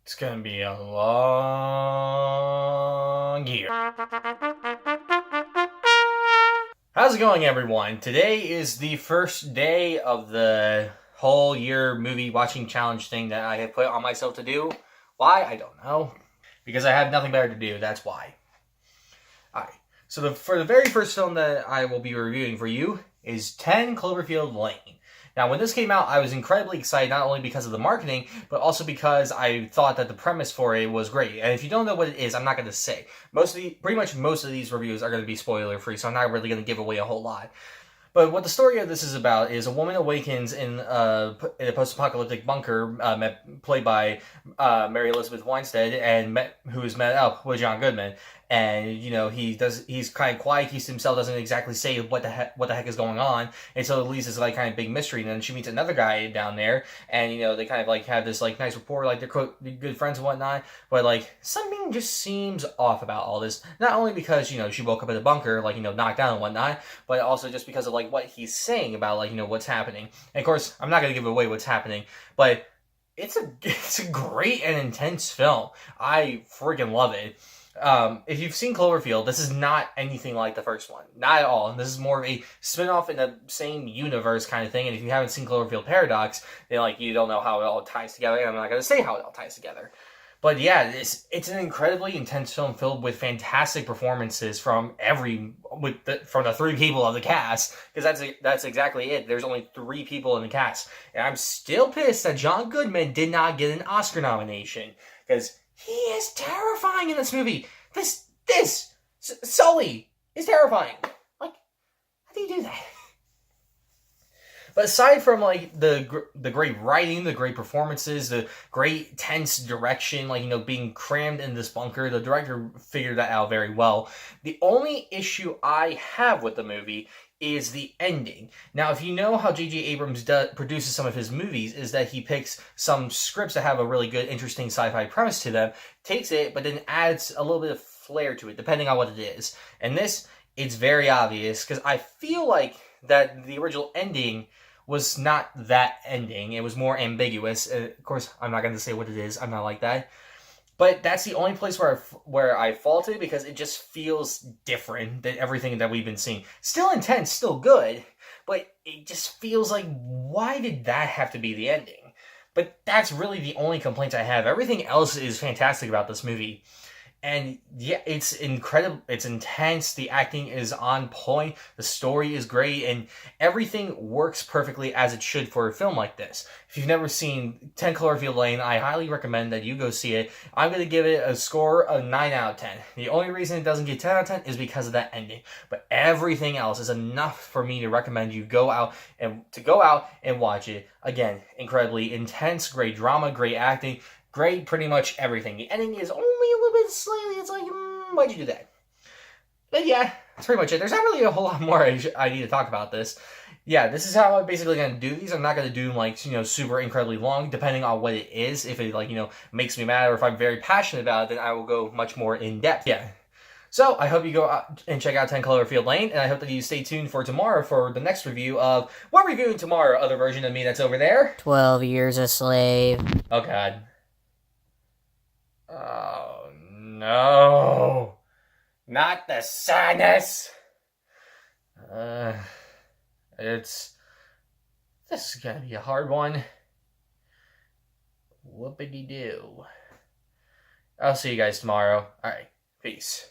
It's gonna be a long year. How's it going, everyone? Today is the first day of the whole year movie watching challenge thing that I have put on myself to do. Why? I don't know. Because I have nothing better to do, that's why. Alright, so for the very first film that I will be reviewing for you is 10 Cloverfield Lane. Now, when this came out, I was incredibly excited, not only because of the marketing, but also because I thought that the premise for it was great. And if you don't know what it is, I'm not going to say. Pretty much most of these reviews are going to be spoiler-free, so I'm not really going to give away a whole lot. But what the story of this is about is a woman awakens in a post-apocalyptic bunker, played by Mary Elizabeth Winstead, who is met up with John Goodman. And he's kind of quiet, keeps to himself, doesn't exactly say what the heck is going on, and so it leads this kind of big mystery. And then she meets another guy down there, and they kind of have this nice rapport, they're good friends and whatnot. But something just seems off about all this. Not only because she woke up in a bunker, knocked down and whatnot, but also just because of what he's saying about what's happening. And of course, I'm not gonna give away what's happening, but it's a great and intense film. I freaking love it. If you've seen Cloverfield, this is not anything like the first one. Not at all. This is more of a spin-off in the same universe kind of thing. And if you haven't seen Cloverfield Paradox, then you don't know how it all ties together. And I'm not going to say how it all ties together. But yeah, it's an incredibly intense film filled with fantastic performances from the three people of the cast. Because that's exactly it. There's only 3 people in the cast. And I'm still pissed that John Goodman did not get an Oscar nomination. Because he is terrifying in this movie. Sully is terrifying. How do you do that? But aside from the great writing, the great performances, the great tense direction, being crammed in this bunker, the director figured that out very well. The only issue I have with the movie is the ending. Now, if you know how J.J. Abrams produces some of his movies, is that he picks some scripts that have a really good, interesting sci-fi premise to them, takes it, but then adds a little bit of flair to it, depending on what it is. And this, it's very obvious, because I feel like that the original ending was not that ending. It was more ambiguous. Of course, I'm not going to say what it is. I'm not like that. But that's the only place where I faulted, because it just feels different than everything that we've been seeing. Still intense, still good, but it just feels like, why did that have to be the ending? But that's really the only complaint I have. Everything else is fantastic about this movie. And yeah, it's incredible. It's intense. The acting is on point. The story is great. And everything works perfectly as it should for a film like this. If you've never seen 10 Cloverfield Lane, I highly recommend that you go see it. I'm going to give it a score of 9 out of 10. The only reason it doesn't get 10 out of 10 is because of that ending. But everything else is enough for me to recommend you go out and watch it. Again, incredibly intense, great drama, great acting. Great, pretty much everything. The ending is only a little bit slightly, it's why'd you do that? But yeah, that's pretty much it. There's not really a whole lot more I need to talk about this. Yeah, this is how I'm basically going to do these. I'm not going to do them, super incredibly long, depending on what it is. If it, makes me mad, or if I'm very passionate about it, then I will go much more in depth. Yeah. So, I hope you go out and check out 10 Cloverfield Lane, and I hope that you stay tuned for tomorrow for the next review of... What we're reviewing tomorrow, other version of me that's over there? 12 Years a Slave. Oh, God. Oh, no. Not the sadness. This is gonna be a hard one. Whoopity-doo. I'll see you guys tomorrow. Alright, peace.